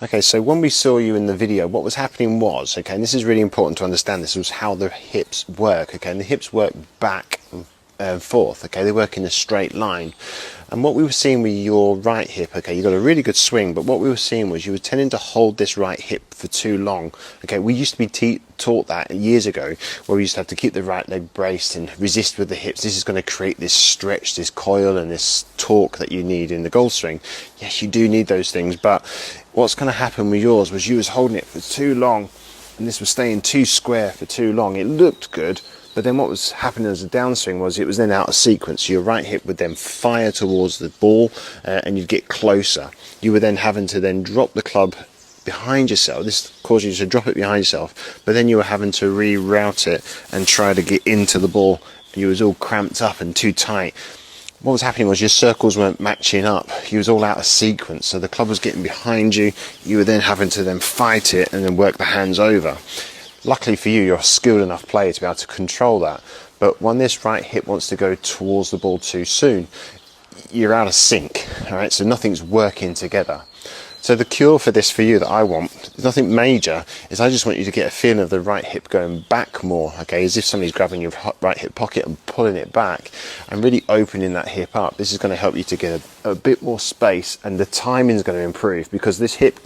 Okay, so when we saw you in the video, what was happening was, okay, and this is really important to understand, this was how the hips work, okay, and the hips work back and forth, okay, they work in a straight line. And what we were seeing with your right hip, okay, you got a really good swing, but what we were seeing was you were tending to hold this right hip for too long. Okay, we used to be taught that years ago, where we used to have to keep the right leg braced and resist with the hips. This is going to create this stretch, this coil, and this torque that you need in the golf swing. Yes, you do need those things, but what's going to happen with yours was you was holding it for too long, and this was staying too square for too long. It looked good, but then what was happening as a downswing was it was then out of sequence. Your right hip would then fire towards the ball, and you'd get closer. You were then having to then drop the club behind yourself. This caused you to drop it behind yourself, but then you were having to reroute it and try to get into the ball. You was all cramped up and too tight. What was happening was your circles weren't matching up. You was all out of sequence, so the club was getting behind you. You were then having to then fight it and then work the hands over. Luckily for you, you're a skilled enough player to be able to control that. But when this right hip wants to go towards the ball too soon, you're out of sync, all right? So nothing's working together. So the cure for this for you that I want is nothing major, is I just want you to get a feeling of the right hip going back more, okay, as if somebody's grabbing your right hip pocket and pulling it back and really opening that hip up. This is going to help you to get a bit more space, and the timing is going to improve because this hip